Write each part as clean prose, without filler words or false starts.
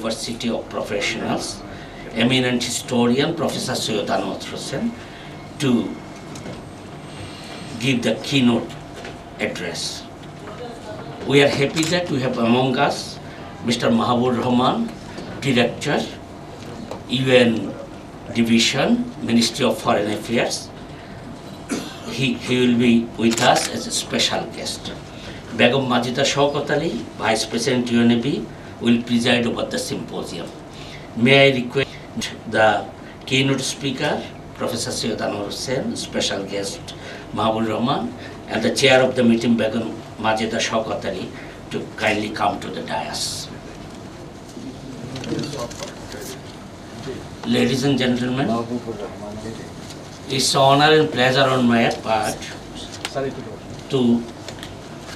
University of Professionals, eminent historian Professor Syed Anwar Hussain, to give the keynote address. We are happy that we have among us Mr. Mahabur Rahman, Director, UN Division, Ministry of Foreign Affairs. He will be with us as a special guest. Begum Majida Shaukat Ali, Vice President UNAB, will preside over the symposium. May I request the keynote speaker, Professor Syed Anwar Hussain, special guest Mahabur Rahman, and the chair of the meeting, Begum Majida Shaukat Ali, to kindly come to the dais. Ladies and gentlemen, it's an honor and pleasure on my part to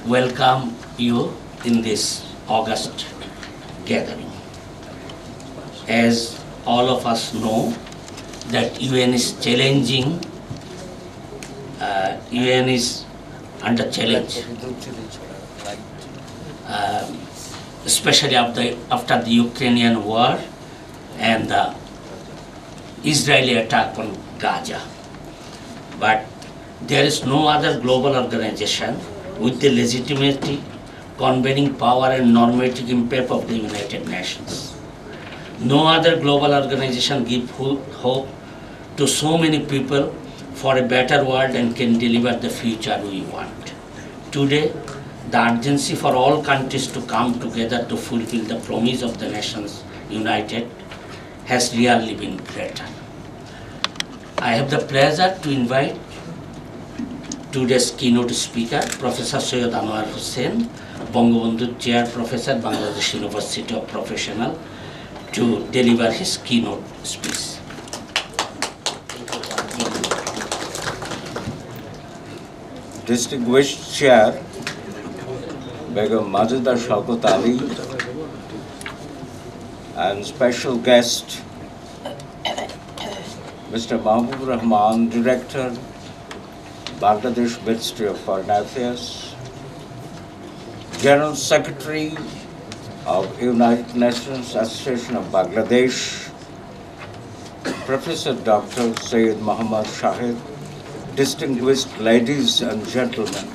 welcome you in this August gathering. As all of us know, that UN is challenging, UN is under challenge, especially after the Ukrainian war and the Israeli attack on Gaza. But there is no other global organization with the legitimacy, convening power and normative impact of the United Nations. No other global organization gives hope to so many people for a better world and can deliver the future we want. Today, the urgency for all countries to come together to fulfill the promise of the Nations United has really been greater. I have the pleasure to invite today's keynote speaker, Professor Syed Anwar Hussain, Bangabandhu Chair Professor, Bangladesh University of Professionals, to deliver his keynote speech. Distinguished Chair, Begum Majida Shaukat Ali, and special guest, Mr. Mahabur Rahman, Director, Bangladesh Ministry of Foreign Affairs, General Secretary of United Nations Association of Bangladesh, Professor Dr. Syed Muhammad Shahid, distinguished ladies and gentlemen.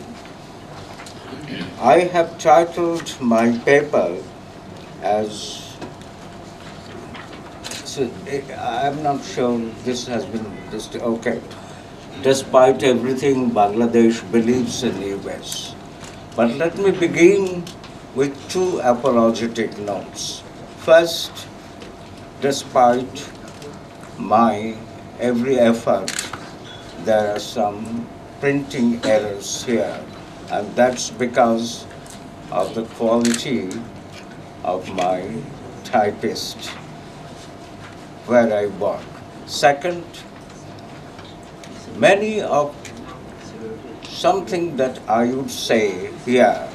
I have titled my paper as, so I'm not sure this has been, okay. Despite everything, Bangladesh believes in US. But let me begin with two apologetic notes. First, despite my every effort, there are some printing errors here, and that's because of the quality of my typist where I work. Second, many of something that I would say here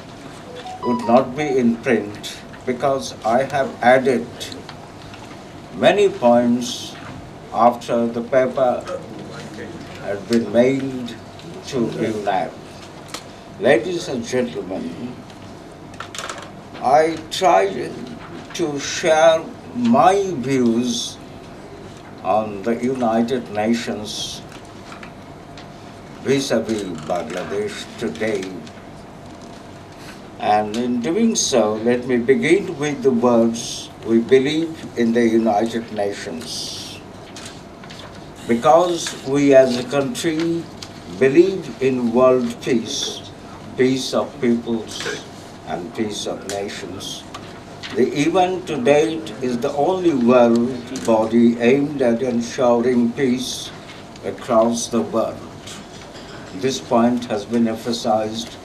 would not be in print because I have added many points after the paper had been mailed to UNAB. Ladies and gentlemen, I tried to share my views on the United Nations vis-a-vis Bangladesh today. And in doing so, let me begin with the words, we believe in the United Nations. Because we as a country believe in world peace, peace of peoples and peace of nations. The event to date is the only world body aimed at ensuring peace across the world. This point has been emphasized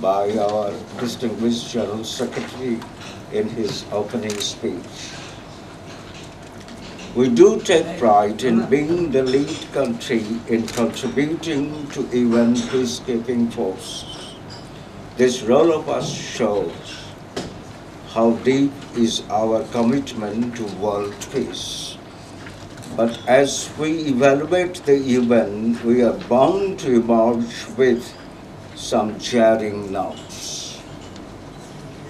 by our distinguished General Secretary in his opening speech. We do take pride in being the lead country in contributing to UN peacekeeping forces. This role of us shows how deep is our commitment to world peace. But as we evaluate the UN, we are bound to emerge with some jarring notes.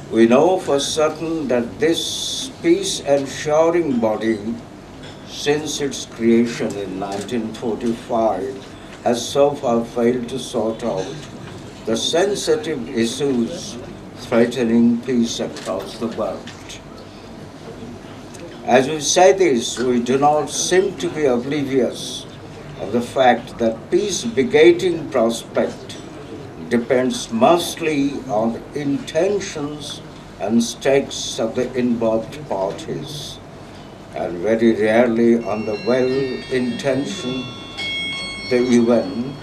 We know for certain that this peace ensuring body since its creation in 1945 has so far failed to sort out the sensitive issues threatening peace across the world. As we say this, we do not seem to be oblivious of the fact that peace begetting prospect depends mostly on intentions and stakes of the involved parties, and very rarely on the well-intentioned, the even,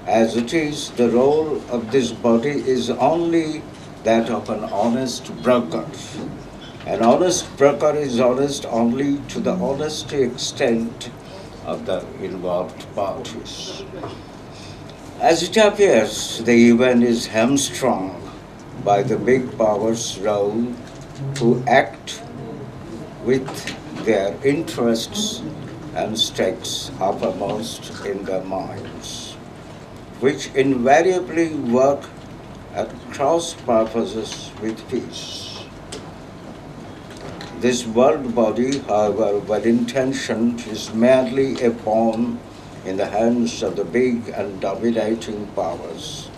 as it is, the role of this body is only that of an honest broker. An honest broker is honest only to the honesty extent of the involved parties. As it appears, the UN is hamstrung by the big powers' role who act with their interests and stakes uppermost in their minds, which invariably work at cross purposes with peace. This world body, however well-intentioned, is merely a pawn in the hands of the big and dominating powers.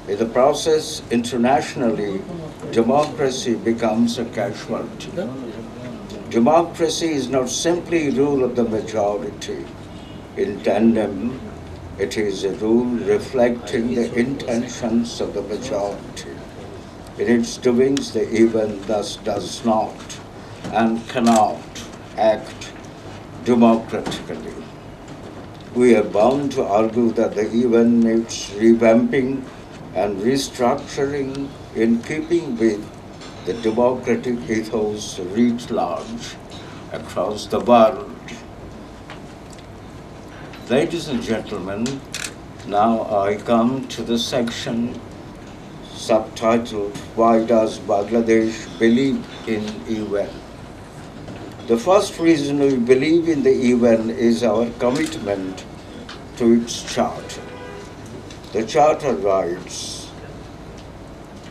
In the process, internationally, democracy becomes a casualty. Democracy is not simply rule of the majority. In tandem, it is a rule reflecting the intentions of the majority. In its doings, the even thus does not and cannot act democratically. We are bound to argue that the even needs revamping and restructuring in keeping with the democratic ethos writ large across the world. Ladies and gentlemen, now I come to the section subtitled, Why Does Bangladesh Believe in UN? The first reason we believe in the UN is our commitment to its charter. The charter writes,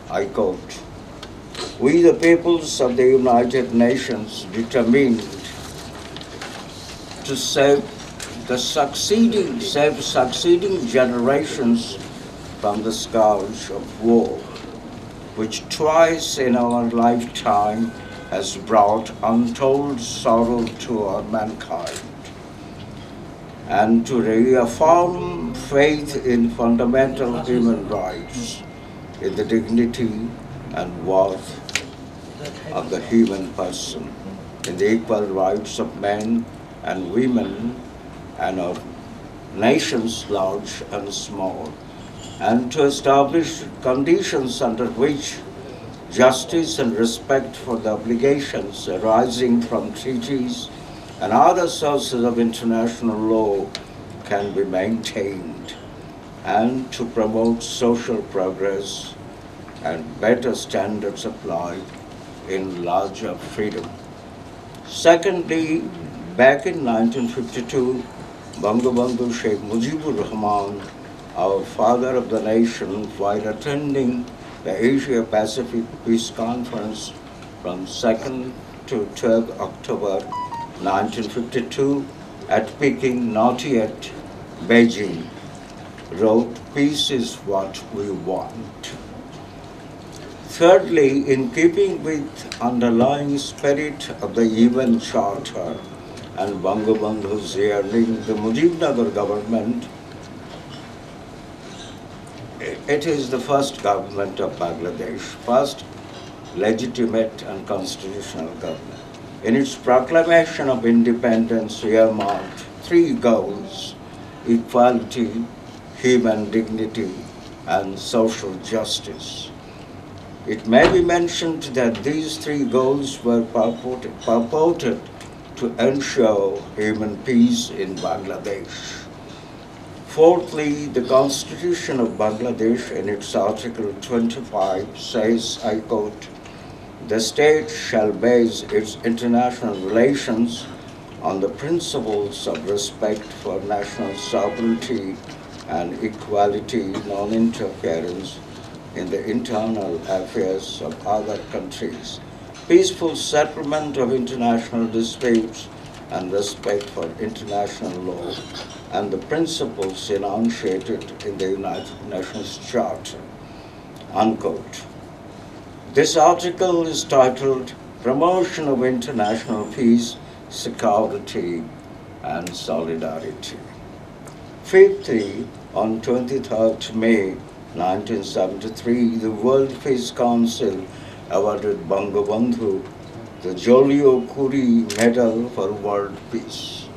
I quote, "We the peoples of the United Nations determined to save succeeding generations from the scourge of war, which twice in our lifetime has brought untold sorrow to our mankind, and to reaffirm faith in fundamental human rights, in the dignity and worth of the human person, in the equal rights of men and women and of nations large and small, and to establish conditions under which justice and respect for the obligations arising from treaties and other sources of international law can be maintained, and to promote social progress and better standards of life in larger freedom." Secondly, back in 1952, Bangabandhu Sheikh Mujibur Rahman, our father of the nation, while attending the Asia-Pacific Peace Conference from 2nd to 12th October 1952 at Peking, not yet Beijing, wrote, "Peace is what we want." Thirdly, in keeping with underlying spirit of the UN Charter and Bangabandhu's yearning, the Mujibnagar government, it is the first government of Bangladesh, first legitimate and constitutional government. In its proclamation of independence, earmarked three goals: equality, human dignity, and social justice. It may be mentioned that these three goals were purported to ensure human peace in Bangladesh. Fourthly, the Constitution of Bangladesh in its Article 25 says, I quote, "The state shall base its international relations on the principles of respect for national sovereignty and equality, non-interference in the internal affairs of other countries, peaceful settlement of international disputes, and respect for international law and the principles enunciated in the United Nations Charter. Unquote. This article is titled Promotion of International Peace, Security and Solidarity. Fifthly, on 23rd May 1973, the World Peace Council awarded Bangabandhu the Joliot-Curie Medal for World Peace.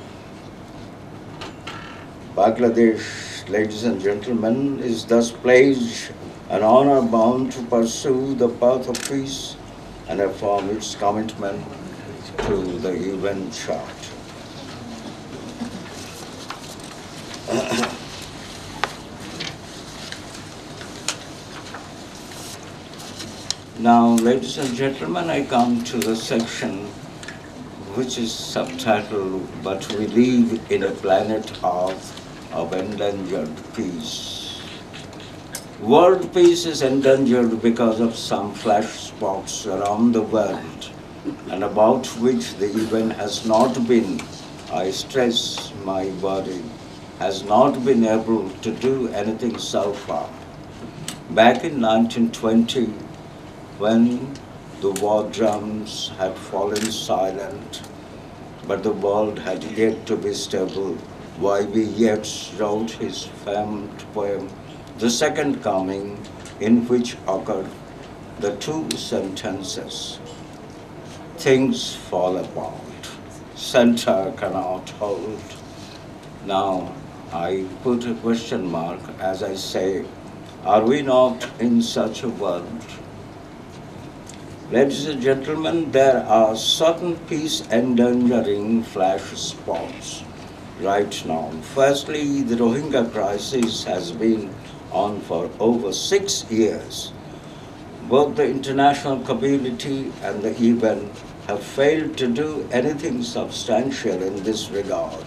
Bangladesh, ladies and gentlemen, is thus pledged and honor bound to pursue the path of peace and affirm its commitment to the UN Charter. Now, ladies and gentlemen, I come to the section which is subtitled, But We Live in a Planet Earth of Endangered Peace. World peace is endangered because of some flash spots around the world and about which the UN has not been, I stress my body, has not been able to do anything so far. Back in 1920, when the war drums had fallen silent, but the world had yet to be stable, Y.B. Yeats wrote his famed poem, The Second Coming, in which occurred the two sentences, things fall apart, center cannot hold. Now, I put a question mark as I say, are we not in such a world? Ladies and gentlemen, there are certain peace endangering flash spots right now. Firstly, the Rohingya crisis has been on for over 6 years. Both the international community and the UN have failed to do anything substantial in this regard.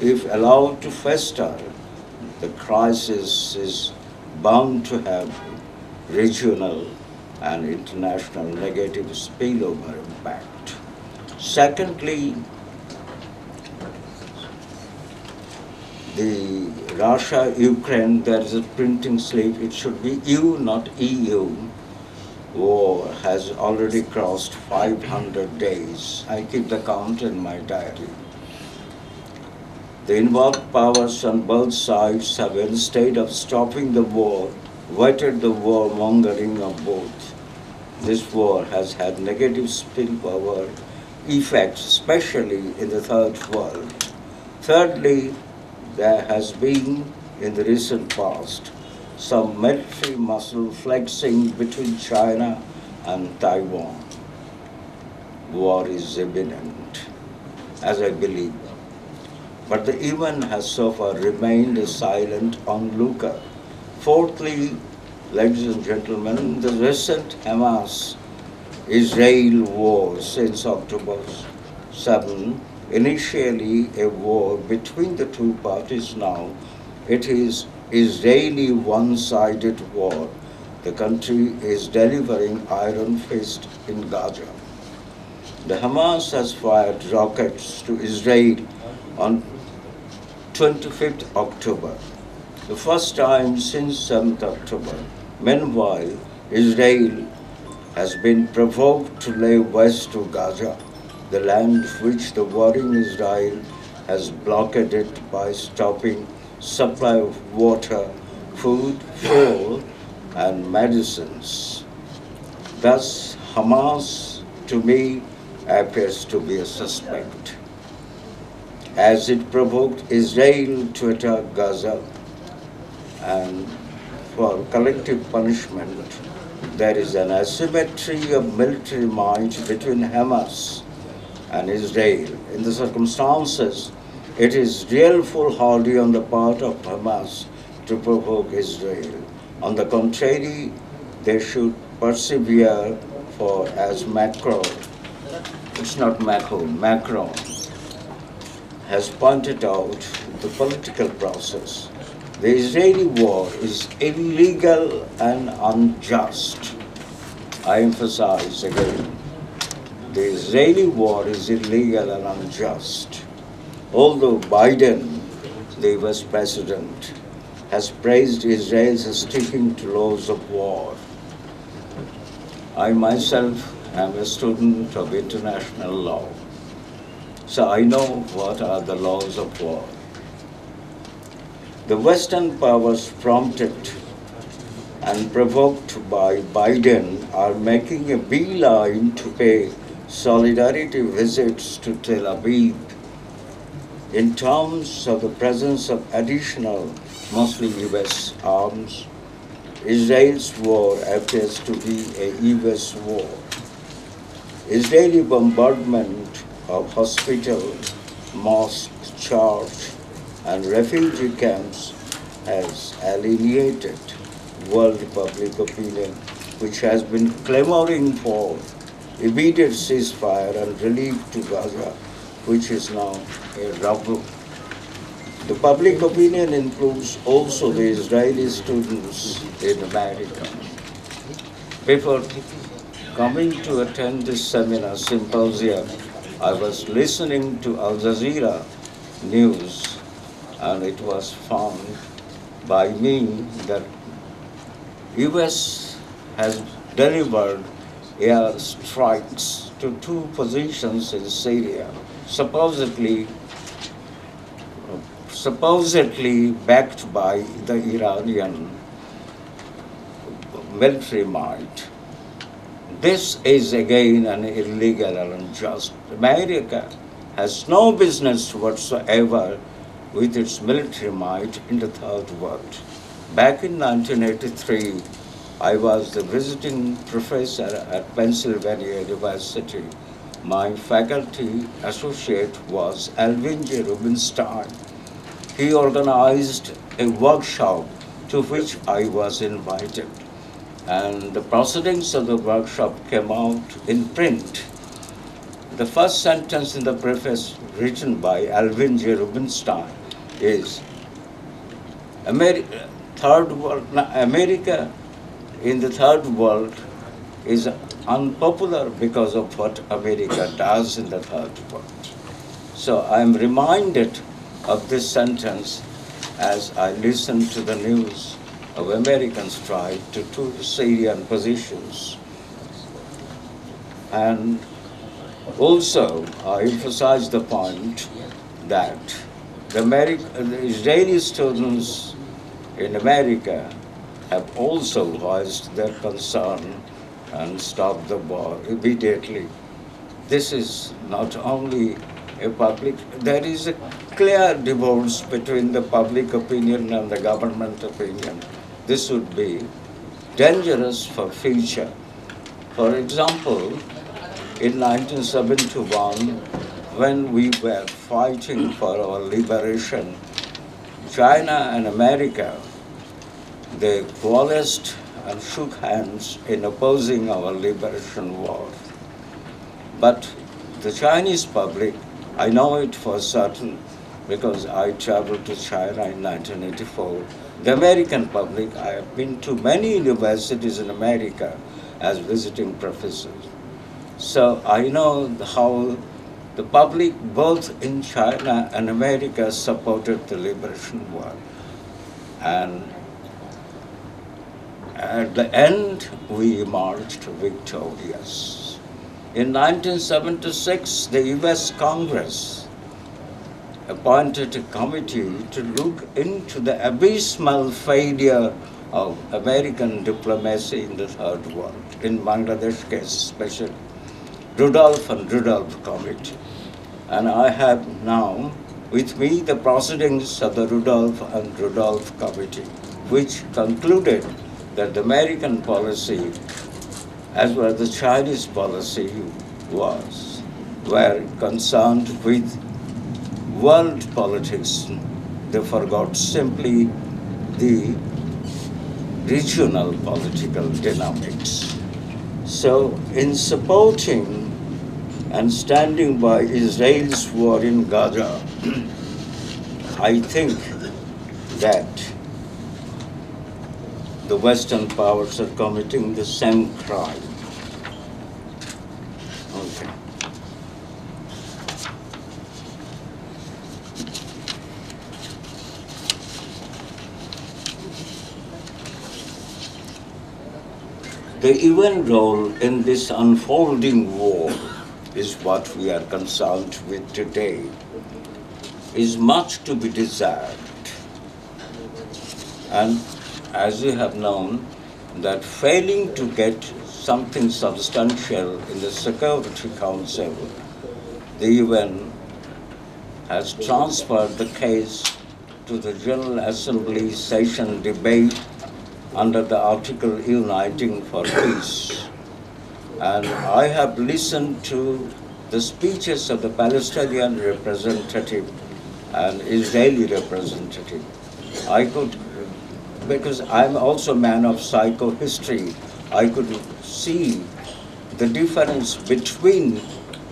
If allowed to fester, the crisis is bound to have regional and international negative spillover impact. Secondly, the Russia-Ukraine, there is a printing slip, it should be U, not EU, war has already crossed 500 days. I keep the count in my diary. The involved powers on both sides have, instead of stopping the war, whetted the warmongering of both. This war has had negative spillover effects, especially in the third world. Thirdly, there has been, in the recent past, some military muscle flexing between China and Taiwan. War is imminent, as I believe. But the UN has so far remained a silent onlooker. Fourthly, ladies and gentlemen, the recent Hamas-Israel war since October 7, initially a war between the two parties, now it is Israeli one-sided war. The country is delivering iron fist in Gaza. The Hamas has fired rockets to Israel on 25th October, the first time since 7th October. Meanwhile, Israel has been provoked to lay waste to Gaza, the land which the warring Israel has blockaded by stopping supply of water, food, fuel, and medicines. Thus, Hamas, to me, appears to be a suspect, as it provoked Israel to attack Gaza, and for collective punishment, there is an asymmetry of military might between Hamas and Israel. In the circumstances, it is real foolhardy on the part of Hamas to provoke Israel. On the contrary, they should persevere, for as Macron has pointed out, the political process. The Israeli war is illegal and unjust. I emphasize again, the Israeli war is illegal and unjust. Although Biden, the US president, has praised Israel's sticking to laws of war, I myself am a student of international law, so I know what are the laws of war. The Western powers, prompted and provoked by Biden, are making a beeline to pay solidarity visits to Tel Aviv in terms of the presence of additional, mostly US arms. Israel's war appears to be a US war. Israeli bombardment of hospitals, mosques, churches, and refugee camps has alienated world public opinion, which has been clamoring for immediate ceasefire and relief to Gaza, which is now a rubble. The public opinion includes also the Israeli students in America. Before coming to attend this seminar symposium, I was listening to Al Jazeera news, and it was found by me that US has delivered air strikes to two positions in Syria, supposedly backed by the Iranian military might. This is again an illegal and unjust. America has no business whatsoever with its military might in the third world. Back in 1983, I was the visiting professor at Pennsylvania University. My faculty associate was Alvin J. Rubinstein. He organized a workshop to which I was invited, and the proceedings of the workshop came out in print. The first sentence in the preface written by Alvin J. Rubinstein is, America in the third world is unpopular because of what America does in the third world. So I'm reminded of this sentence as I listen to the news of American strike to two Syrian positions. And also, I emphasize the point that the Israeli students in America have also voiced their concern and stopped the war immediately. This is not only there is a clear divorce between the public opinion and the government opinion. This would be dangerous for future. For example, in 1971, when we were fighting for our liberation, China and America, they coalesced and shook hands in opposing our liberation war. But the Chinese public, I know it for certain because I traveled to China in 1984. The American public, I have been to many universities in America as visiting professors. So I know how the public, both in China and America, supported the liberation war. And at the end, we emerged victorious. In 1976, the US Congress appointed a committee to look into the abysmal failure of American diplomacy in the third world, in Bangladesh case especially, Rudolph and Rudolph Committee. And I have now with me the proceedings of the Rudolph and Rudolph Committee, which concluded that the American policy, as well as the Chinese policy, were concerned with world politics. They forgot simply the regional political dynamics. So in supporting and standing by Israel's war in Gaza, I think that the Western powers are committing the same crime. Okay. The UN role in this unfolding war is what we are concerned with today, is much to be desired. And as you have known, that failing to get something substantial in the Security Council, the UN has transferred the case to the General Assembly session debate under the article Uniting for Peace. And I have listened to the speeches of the Palestinian representative and Israeli representative. I could, because I'm also a man of psychohistory, I could see the difference between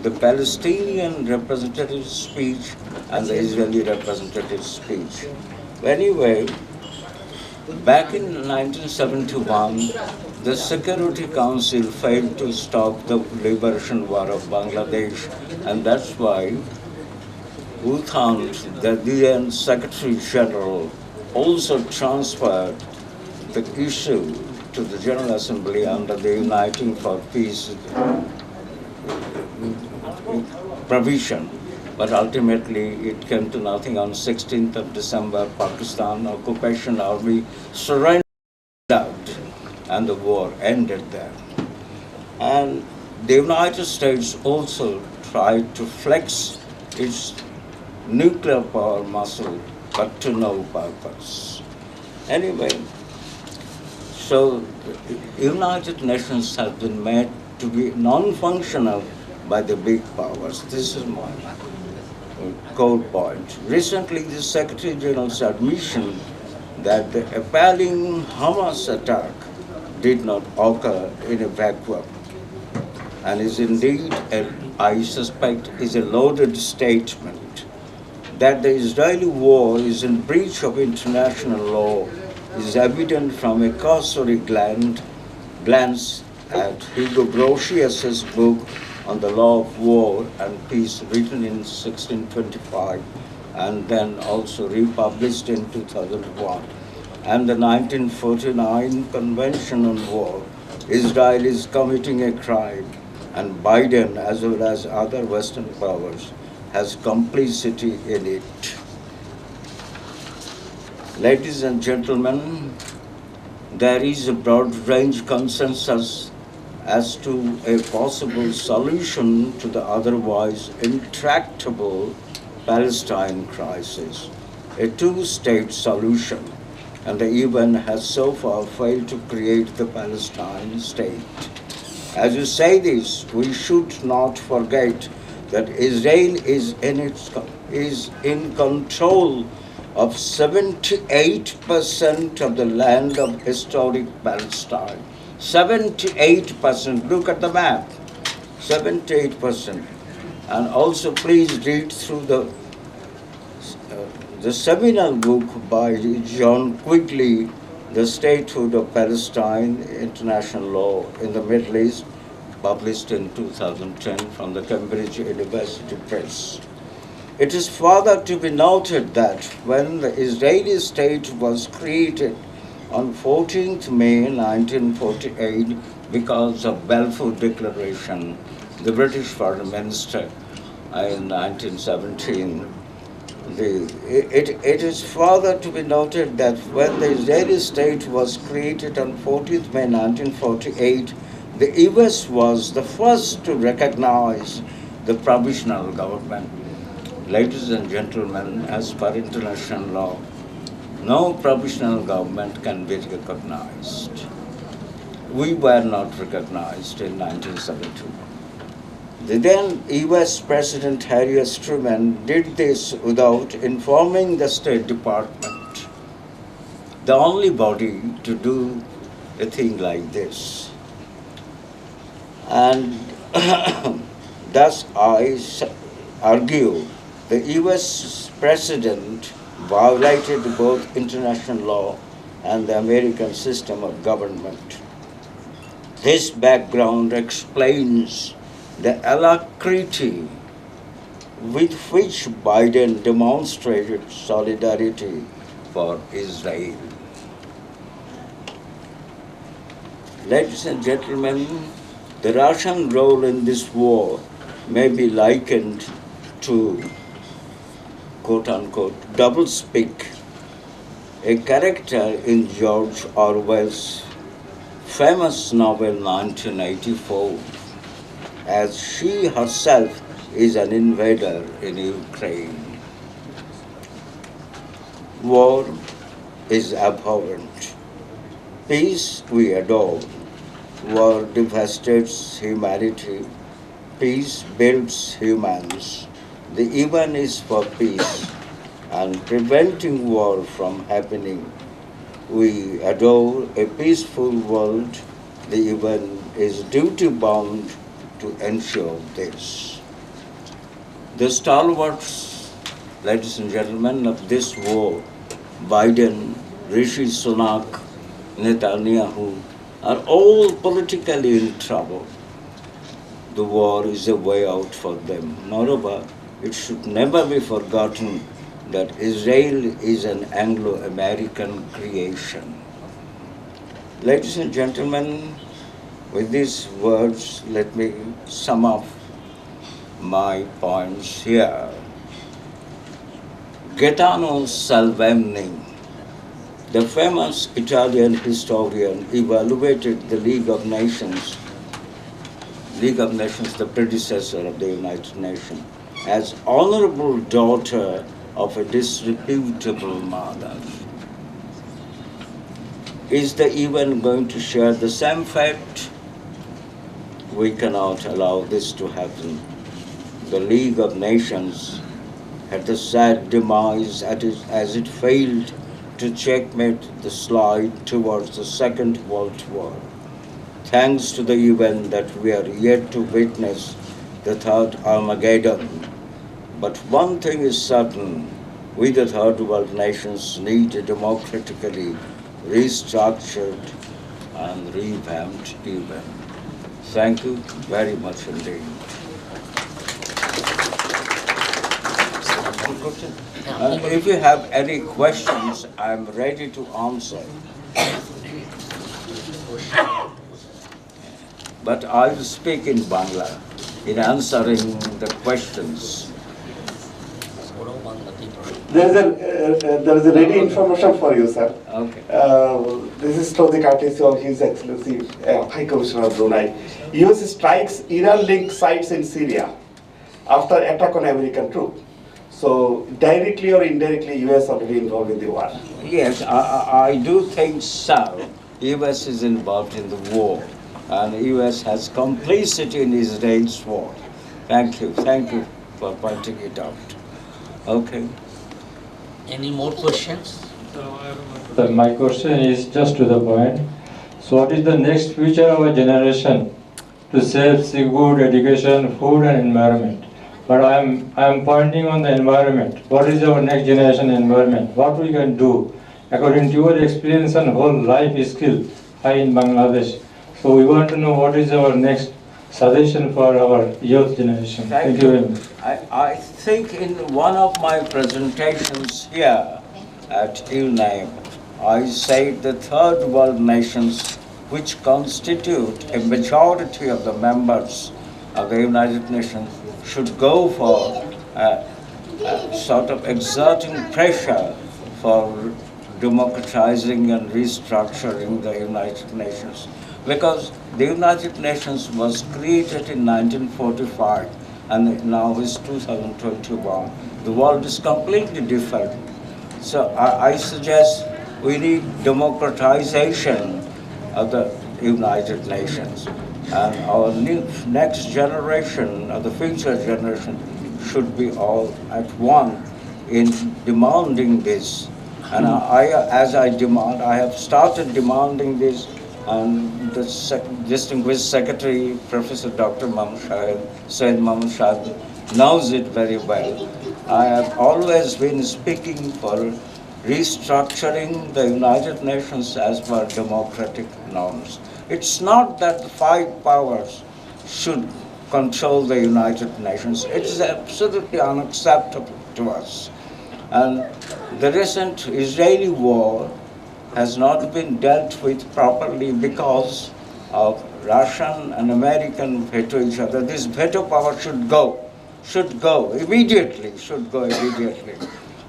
the Palestinian representative's speech and the Israeli representative's speech. Anyway, back in 1971, the Security Council failed to stop the liberation war of Bangladesh, and that's why we found that the UN Secretary General also transferred the issue to the General Assembly under the Uniting for Peace provision. But ultimately it came to nothing. On 16th of December, Pakistan occupation army surrendered and the war ended there. And the United States also tried to flex its nuclear power muscle, but to no purpose. Anyway, so the United Nations has been made to be non-functional by the big powers. This is my core point. Recently, the Secretary General's admission that the appalling Hamas attack did not occur in a vacuum, and is indeed, I suspect, is a loaded statement. That the Israeli war is in breach of international law is evident from a cursory glance at Hugo Grotius's book on the law of war and peace, written in 1625 and then also republished in 2001, and the 1949 Convention on War. Israel is committing a crime, and Biden, as well as other Western powers, has complicity in it. Ladies and gentlemen, there is a broad range consensus as to a possible solution to the otherwise intractable Palestine crisis, a two-state solution, and the UN has so far failed to create the Palestine state. As you say this, we should not forget that Israel is in control of 78% of the land of historic Palestine. 78%, look at the map, 78%. And also please read through the seminal book by John Quigley, The Statehood of Palestine, International Law in the Middle East, published in 2010 from the Cambridge University Press. It is further to be noted that when the Israeli state was created on 14th May 1948, because of Balfour Declaration, the British Foreign Minister in 1917, it is further to be noted that when the Israeli state was created on 14th May 1948, the US was the first to recognize the provisional government. Ladies and gentlemen, as per international law, no provisional government can be recognized. We were not recognized in 1972. The then US President Harry S. Truman did this without informing the State Department, the only body to do a thing like this. And thus I argue the US President violated both international law and the American system of government. This background explains the alacrity with which Biden demonstrated solidarity for Israel. Ladies and gentlemen, the Russian role in this war may be likened to, quote unquote, doublespeak, a character in George Orwell's famous novel 1984, as she herself is an invader in Ukraine. War is abhorrent. Peace we adore. War devastates humanity. Peace builds humans. The even is for peace and preventing war from happening. We adore a peaceful world. The even is duty bound to ensure this. The stalwarts, ladies and gentlemen, of this war, Biden, Rishi Sunak, Netanyahu, are all politically in trouble. The war is a way out for them. Moreover, it should never be forgotten that Israel is an Anglo-American creation. Ladies and gentlemen, with these words, let me sum up my points here. Gaetano Salvemini, the famous Italian historian, evaluated the League of Nations, the predecessor of the United Nations, as honorable daughter of a disreputable mother. Is the UN going to share the same fate? We cannot allow this to happen. The League of Nations had the sad demise as it failed to checkmate the slide towards the Second World War. Thanks to the UN that we are yet to witness the third Armageddon. But one thing is certain, we the third world nations need a democratically restructured and revamped UN. Thank you very much indeed. If you have any questions, I'm ready to answer. But I will speak in Bangla in answering the questions. There is a ready information for you, sir. Okay. This is through the courtesy of His Excellency High Commissioner of Brunei. US strikes Iran-linked sites in Syria after attack on American troops. So directly or indirectly, US are to be involved in the war. Yes, I do think so. US is involved in the war, and US has complicity in Israel's war. Thank you for pointing it out. Okay. Any more questions? My question is just to the point. So what is the next future of our generation to save good education, food and environment? But I am pointing on the environment. What is our next generation environment? What we can do according to your experience and whole life skill in Bangladesh. So we want to know what is our next suggestion for our youth generation. Thank you very much. I think in one of my presentations here at UNAB, I said the third world nations, which constitute a majority of the members of the United Nations, should go for sort of exerting pressure for democratizing and restructuring the United Nations. Because the United Nations was created in 1945 and now is 2021. The world is completely different. So I suggest we need democratization of the United Nations. And our next generation, or the future generation, should be all at one in demanding this. And I have started demanding this, and the distinguished Secretary, Professor Dr. Syed Mahmood Shahid, knows it very well. I have always been speaking for restructuring the United Nations as per democratic norms. It's not that the five powers should control the United Nations. It is absolutely unacceptable to us. And the recent Israeli war has not been dealt with properly because of Russian and American veto each other. This veto power should go immediately,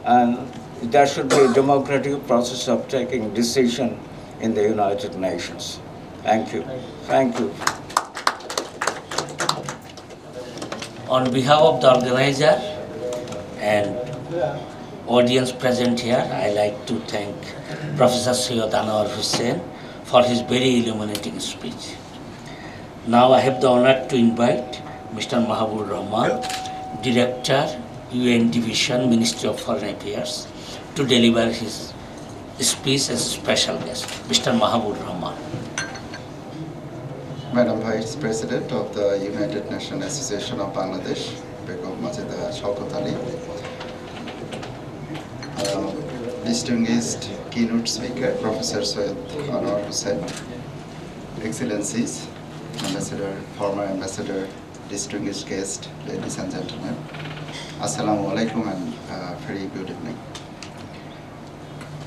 And there should be a democratic process of taking decision in the United Nations. Thank you. Thank you. On behalf of the organizer and audience present here, I like to thank Professor Syed Anwar Hussain for his very illuminating speech. Now I have the honor to invite Mr. Mahabur Rahman, Director, UN Division, Ministry of Foreign Affairs, to deliver his speech as a special guest. Mr. Mahabur Rahman. Madam Vice President of the United Nations Association of Bangladesh, Begum Majida Shaukat Ali, distinguished keynote speaker, Professor Syed Anwar Hussain, Excellencies, Ambassador, former Ambassador, distinguished guest, ladies and gentlemen, Assalamu alaikum and very good evening.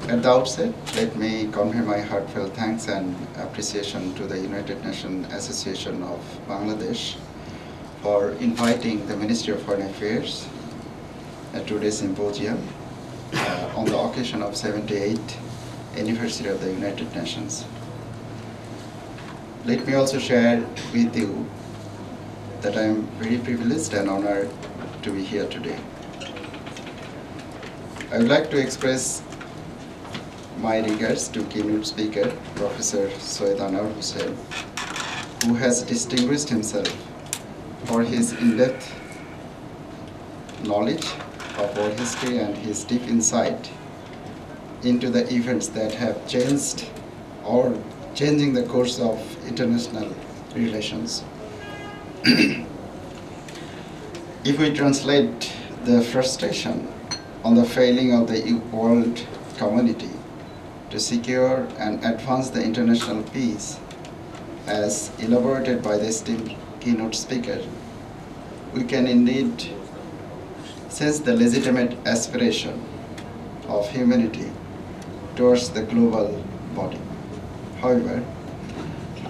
At the outset, let me convey my heartfelt thanks and appreciation to the United Nations Association of Bangladesh for inviting the Ministry of Foreign Affairs at today's symposium on the occasion of 78th anniversary of the United Nations. Let me also share with you that I am very privileged and honored to be here today. I would like to express my regards to keynote speaker, Professor Syed Anwar Hussain, who has distinguished himself for his in-depth knowledge of our history and his deep insight into the events that have changed or changing the course of international relations. If we translate the frustration on the failing of the world community to secure and advance the international peace, as elaborated by the esteemed keynote speaker, we can indeed sense the legitimate aspiration of humanity towards the global body. However,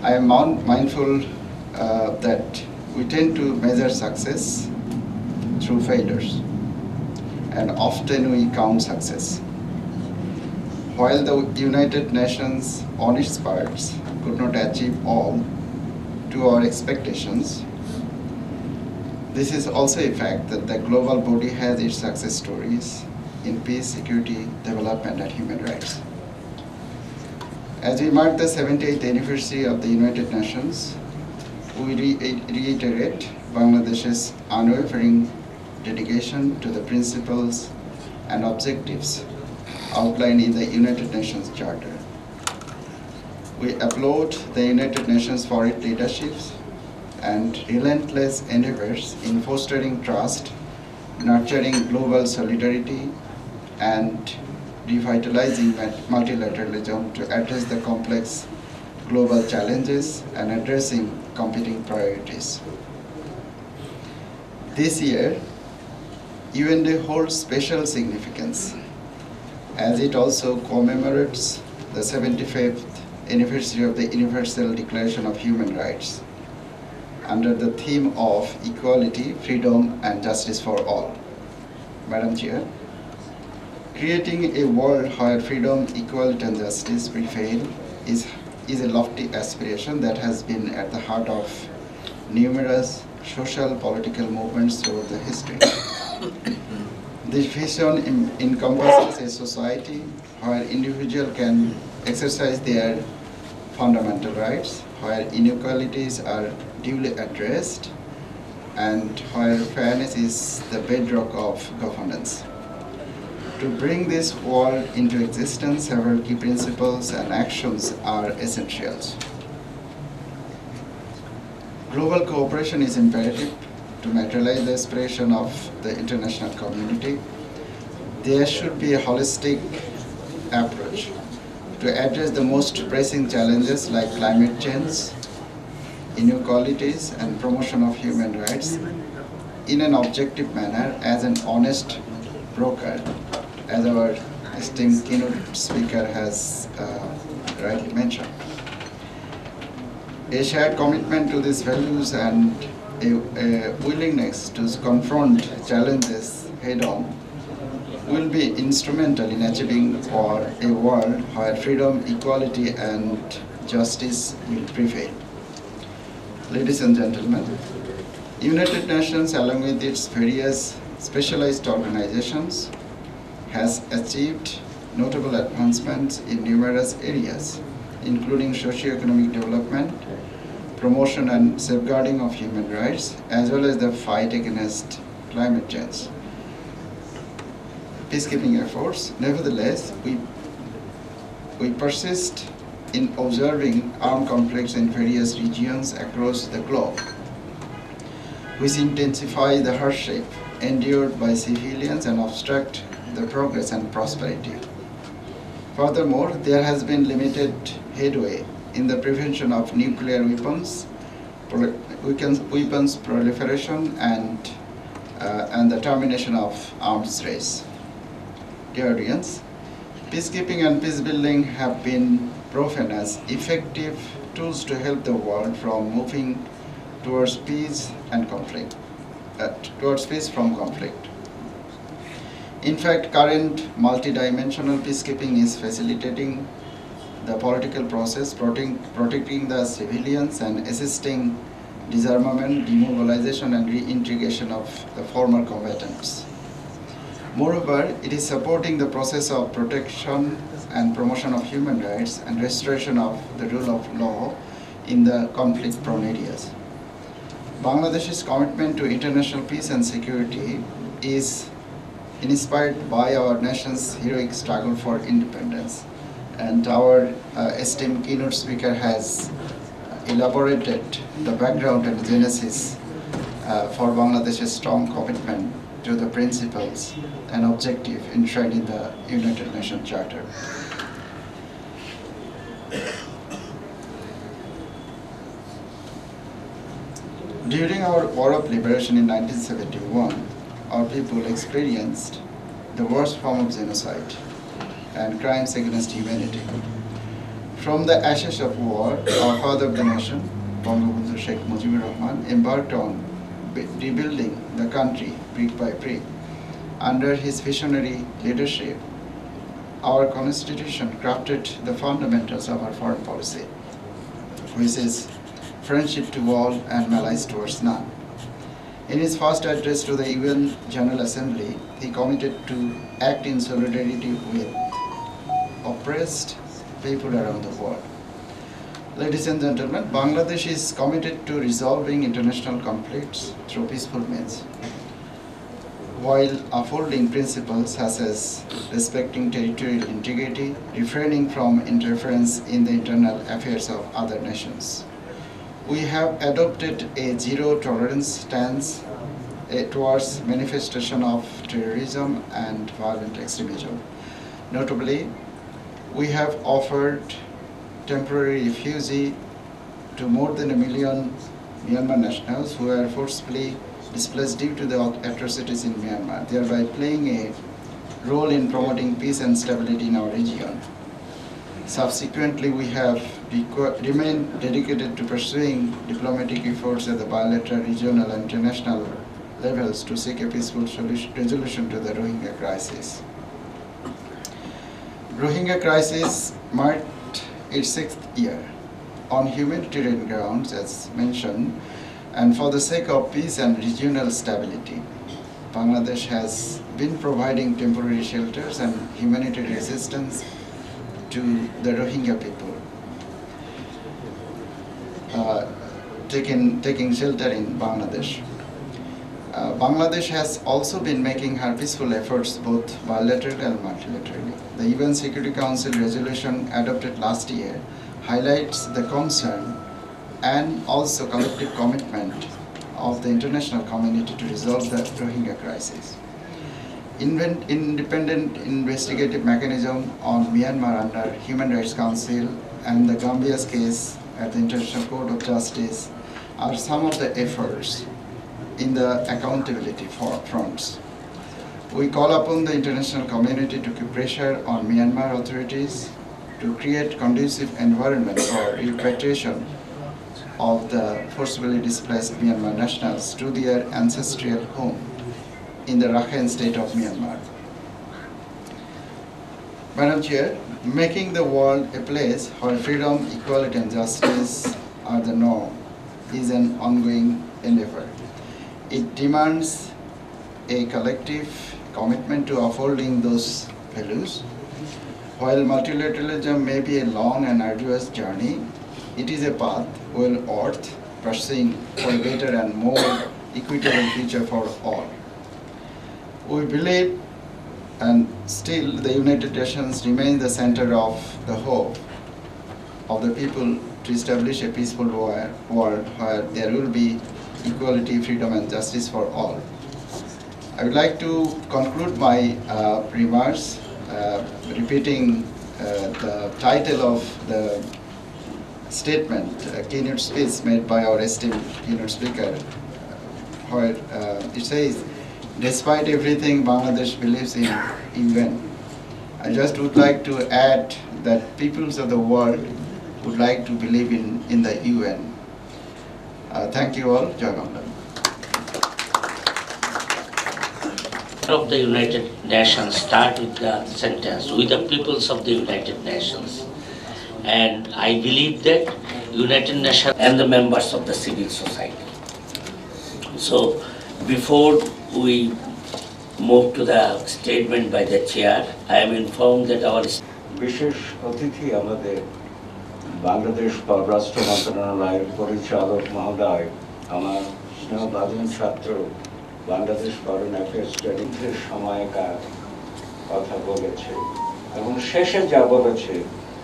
I am mindful that we tend to measure success through failures, and often we count success. While the United Nations on its parts could not achieve all to our expectations, this is also a fact that the global body has its success stories in peace, security, development, and human rights. As we mark the 78th anniversary of the United Nations, we reiterate Bangladesh's unwavering dedication to the principles and objectives outlined in the United Nations Charter. We applaud the United Nations for its leadership and relentless endeavors in fostering trust, nurturing global solidarity, and revitalizing multilateralism to address the complex global challenges and addressing competing priorities. This year, UN Day holds special significance as it also commemorates the 75th anniversary of the Universal Declaration of Human Rights under the theme of equality, freedom, and justice for all. Madam Chair, creating a world where freedom, equality, and justice prevail is a lofty aspiration that has been at the heart of numerous social political movements throughout the history. This vision encompasses a society where individuals can exercise their fundamental rights, where inequalities are duly addressed, and where fairness is the bedrock of governance. To bring this world into existence, several key principles and actions are essentials. Global cooperation is imperative to materialize the aspiration of the international community. There should be a holistic approach to address the most pressing challenges like climate change, inequalities, and promotion of human rights in an objective manner as an honest broker, as our esteemed keynote speaker has rightly mentioned. A shared commitment to these values and a willingness to confront challenges head-on will be instrumental in achieving for a world where freedom, equality, and justice will prevail. Ladies and gentlemen, United Nations, along with its various specialized organizations, has achieved notable advancements in numerous areas, including socio-economic development, promotion and safeguarding of human rights, as well as the fight against climate change. Peacekeeping efforts, nevertheless, we persist in observing armed conflicts in various regions across the globe, which intensify the hardship endured by civilians and obstruct the progress and prosperity. Furthermore, there has been limited headway in the prevention of nuclear weapons proliferation, and the termination of arms race. Dear audience, peacekeeping and peacebuilding have been proven as effective tools to help the world from moving towards peace and conflict, towards peace from conflict. In fact, current multidimensional peacekeeping is facilitating the political process, protecting the civilians and assisting disarmament, demobilization, and reintegration of the former combatants. Moreover, it is supporting the process of protection and promotion of human rights and restoration of the rule of law in the conflict-prone areas. Bangladesh's commitment to international peace and security is inspired by our nation's heroic struggle for independence. And our esteemed keynote speaker has elaborated the background and genesis for Bangladesh's strong commitment to the principles and objective enshrined in the United Nations Charter. During our War of Liberation in 1971, our people experienced the worst form of genocide and crimes against humanity. From the ashes of war, our father of the nation, Bangabandhu Sheikh Mujibur Rahman, embarked on rebuilding the country brick by brick. Under his visionary leadership, our constitution crafted the fundamentals of our foreign policy, which is friendship to all and malice towards none. In his first address to the UN General Assembly, he committed to act in solidarity with oppressed people around the world. Ladies and gentlemen, Bangladesh is committed to resolving international conflicts through peaceful means, while upholding principles such as respecting territorial integrity, refraining from interference in the internal affairs of other nations. We have adopted a zero-tolerance stance towards manifestation of terrorism and violent extremism. Notably, we have offered temporary refugee to more than 1 million Myanmar nationals who were forcibly displaced due to the atrocities in Myanmar, thereby playing a role in promoting peace and stability in our region. Subsequently, we have remained dedicated to pursuing diplomatic efforts at the bilateral, regional, and international levels to seek a peaceful resolution to the Rohingya crisis. Rohingya crisis marked its 6th year. On humanitarian grounds, as mentioned, and for the sake of peace and regional stability, Bangladesh has been providing temporary shelters and humanitarian assistance to the Rohingya people, taking shelter in Bangladesh. Bangladesh has also been making her peaceful efforts both bilaterally and multilaterally. The UN Security Council resolution adopted last year highlights the concern and also collective commitment of the international community to resolve the Rohingya crisis. Independent investigative mechanism on Myanmar under Human Rights Council and the Gambia's case at the International Court of Justice are some of the efforts in the accountability fronts. We call upon the international community to keep pressure on Myanmar authorities to create conducive environment for repatriation of the forcibly displaced Myanmar nationals to their ancestral home in the Rakhine state of Myanmar. Madam Chair, making the world a place where freedom, equality and justice are the norm is an ongoing endeavor. It demands a collective commitment to upholding those values. While multilateralism may be a long and arduous journey, it is a path well worth pursuing for a better and more equitable future for all. We believe, and still the United Nations remains the center of the hope of the people to establish a peaceful world where there will be equality, freedom and justice for all. I would like to conclude my remarks repeating the title of the statement, keynote speech made by our esteemed keynote speaker, where it says, "Despite everything, Bangladesh believes in UN." I just would like to add that peoples of the world would like to believe in the UN. Thank you all. Jai Bangla. Of the United Nations start with the sentence, "with the peoples of the United Nations." And I believe that United Nations and the members of the civil society. So before we move to the statement by the chair, I am informed that our বিশেষ অতিথি আমাদের বাংলাদেশ পররাষ্ট্র মন্ত্রণালয়ের পরিচালক মহোদয়, আমার স্নেহভাজন ছাত্র, Bangladesh foreign affairs স্টাডিজের সময়কার কথা বলেছে এবং শেষে যা বলেছে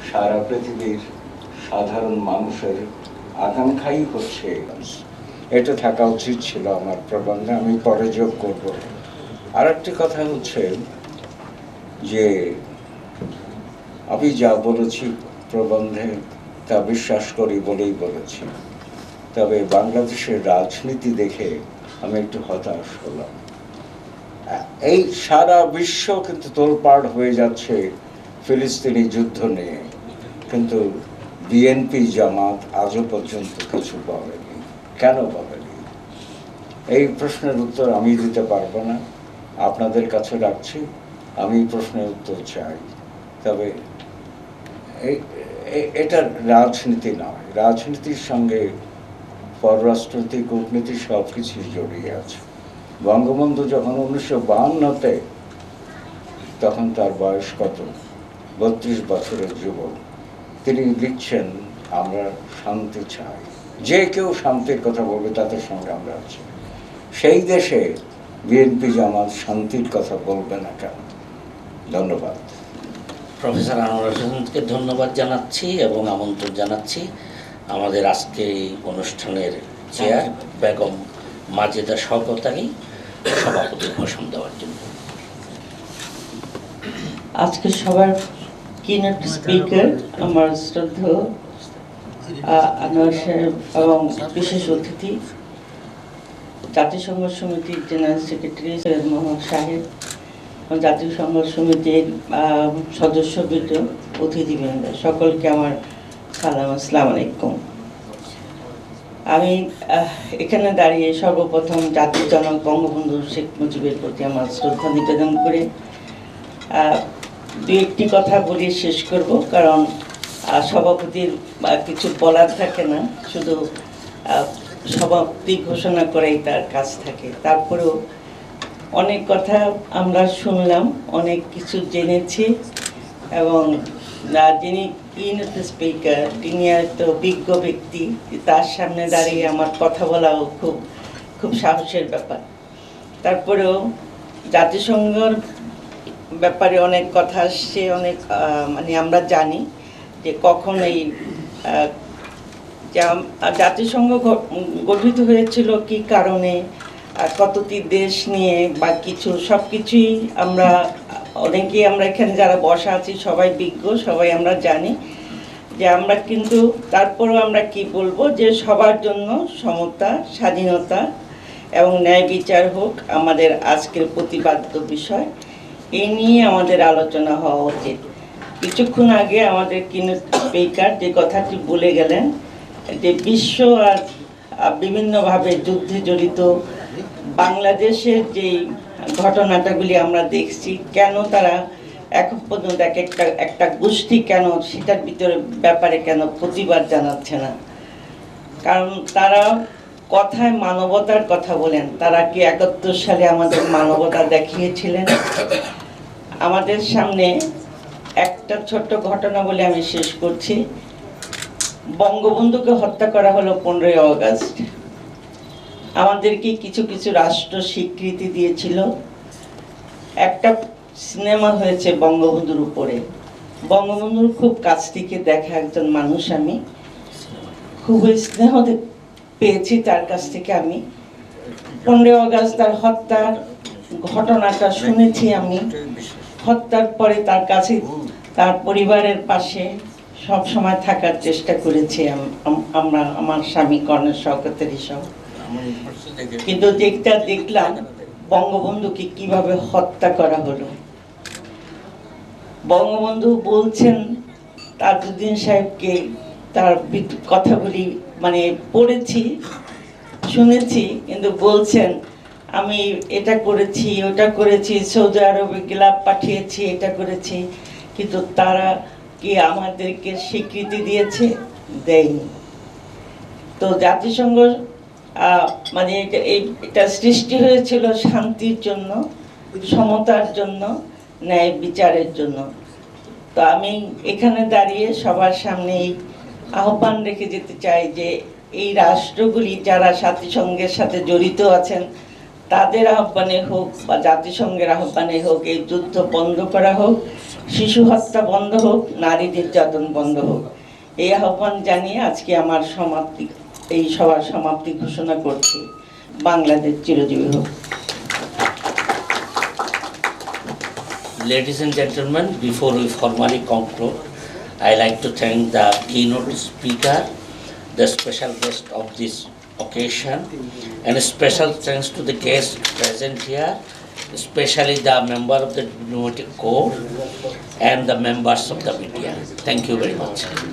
সারা পৃথিবীর সাধারণ মানুষের আকাঙ্ক্ষাই হচ্ছে, এটা থাকা উচিত ছিল আমার প্রবন্ধে, আমি পরে যোগ করব। আর একটি কথা হচ্ছে যে আমি যা বলেছি প্রবন্ধে তা বিশ্বাস করি বলেই বলেছি, তবে বাংলাদেশের রাজনীতি দেখে আমি একটু হতাশ হলাম। এই সারা বিশ্ব কিন্তু তোলপাড় হয়ে যাচ্ছে ফিলিস্তিনি যুদ্ধ নিয়ে, কিন্তু বিএনপি জামাত আজও পর্যন্ত কিছু বলেনি। কেন বলেনি? এই প্রশ্নের উত্তর আমি দিতে পারবো না, আপনাদের কাছে রাখছি। আমি প্রশ্নের উত্তর চাই, তবে এটা রাজনীতি নয়, রাজনীতির সঙ্গে পররাষ্ট্রনীতি, কূটনীতি সব কিছুই জড়িয়ে আছে। বঙ্গবন্ধু যখন 1952-তে, তখন তার বয়স কত? 32 বছরের যুবক। তিনি লিখছেন, আমরা শান্তি চাই, যে কেউ শান্তির কথা বলবে তাদের সঙ্গে আমরা আছি। সেই দেশে বিএনপি জামাত শান্তির কথা বলবে না কেন? ধন্যবাদ। প্রফেসর আনোয়ার হোসেনকে ধন্যবাদ জানাচ্ছি এবং আমন্ত্রণ জানাচ্ছি আমাদের আজকের এই অনুষ্ঠানের চেয়ার বেগম মাজেদা শওকতাকে সভাপতির ভাষণ দেওয়ার জন্য। আজকে সবার কিনোট স্পিকার আমার শ্রদ্ধেয় আনোয়ার সাহেব এবং বিশেষ অতিথি জাতিসংঘ সমিতির জেনারেল সেক্রেটারি সৈয়দ মোহাম্মদ সাহেব, জাতিসংঘ সমিতির সদস্যবৃন্দ, অতিথিবৃন্দ, সকলকে আমার সালাম, আসসালামু আলাইকুম। আমি এখানে দাঁড়িয়ে সর্বপ্রথম জাতির জনক বঙ্গবন্ধু শেখ মুজিবের প্রতি আমার শ্রদ্ধা নিবেদন করে দু একটি কথা বলে শেষ করব, কারণ সভাপতির কিছু বলার থাকে না, শুধু সভাপতি ঘোষণা করাই তার কাজ থাকে। তারপরেও অনেক কথা আমরা শুনলাম, অনেক কিছু জেনেছি এবং যিনি কিনোট স্পিকার তিনি একটা অভিজ্ঞ ব্যক্তি, তার সামনে দাঁড়িয়ে আমার কথা বলাও খুব সাহসের ব্যাপার। তারপরেও জাতিসংঘের ব্যাপারে অনেক কথা আসছে, অনেক মানে আমরা জানি যে কখন এই জাতিসংঘ গঠিত হয়েছিল, কি কারণে, কতটি দেশ নিয়ে বা কিছু, সব কিছুই আমরা অনেকেই আমরা এখানে যারা বসা আছি সবাই বিজ্ঞ, সবাই আমরা জানি যে আমরা, কিন্তু তারপরেও আমরা কি বলবো যে সবার জন্য সমতা, স্বাধীনতা এবং ন্যায় বিচার হোক আমাদের আজকের প্রতিপাদ্য বিষয়। এই নিয়ে আমাদের আলোচনা হওয়া উচিত। কিছুক্ষণ আগে আমাদের কিনোট স্পিকার যে কথাটি বলে গেলেন যে বিশ্ব আর বিভিন্নভাবে যুদ্ধে জড়িত বাংলাদেশের যে ঘটনাটাগুলি আমরা দেখছি, কেন তারা এখন পর্যন্ত একটা গোষ্ঠী কেন সেটার ব্যাপারে কেন প্রতিবাদ জানাচ্ছে না? কারণ তারা কথায় মানবতার কথা বলেন, তারা কি ৭১ সালে আমাদের মানবতা দেখিয়েছিলেন? আমাদের সামনে একটা ছোট্ট ঘটনা বলে আমি শেষ করছি। বঙ্গবন্ধুকে হত্যা করা হলো 15ই আগস্ট। আমাদেরকে কিছু কিছু রাষ্ট্র স্বীকৃতি দিয়েছিল। একটা সিনেমা হয়েছে বঙ্গবন্ধুর উপরে। বঙ্গবন্ধুর খুব কাছ থেকে দেখা একজন মানুষ, আমি খুব স্নেহ পেয়েছি তার কাছ থেকে। আমি 15ই আগস্ট তার হত্যার ঘটনাটা শুনেছি। আমি হত্যার পরে তার কাছে, তার পরিবারের পাশে সব সময় থাকার চেষ্টা করেছি আমরা, আমার স্বামী কর্নেল শওকতের সহ। কিন্তু যেটা দেখলাম বঙ্গবন্ধুকে কিভাবে হত্যা করা হলো। বঙ্গবন্ধু বলছেন তাজউদ্দিন সাহেবকে, তার কথাগুলি মানে পড়েছি, শুনেছি, কিন্তু বলছেন আমি এটা করেছি, ওটা করেছি, সৌদি আরবে গ্লাভ পাঠিয়েছি, এটা করেছি, কিন্তু তারা কি আমাদেরকে স্বীকৃতি দিয়েছে? দেয়নি। তো জাতিসংঘ মানে এটা সৃষ্টি হয়েছিল শান্তির জন্য, সমতার জন্য, ন্যায় বিচারের জন্য। তো আমি এখানে দাঁড়িয়ে সবার সামনে আহ্বান রেখে যেতে চাই যে এই রাষ্ট্রগুলি যারা জাতিসংঘের সাথে জড়িত আছেন, তাদের আহ্বানে হোক বা জাতিসংঘের আহ্বানে হোক, এই যুদ্ধ বন্ধ করা হোক, শিশু হত্যা বন্ধ হোক, নারী নির্যাতন বন্ধ হোক। এই আহ্বান জানিয়ে আজকে আমার এই সভার সমাপ্তি ঘোষণা করছি। বাংলাদেশ চিরজীবী হোক। Ladies and gentlemen, before we formally conclude, I like to thank the keynote speaker, the special guest of this occasion, and a special thanks to the guests present here, especially the member of the diplomatic corps and the members of the media. Thank you very much.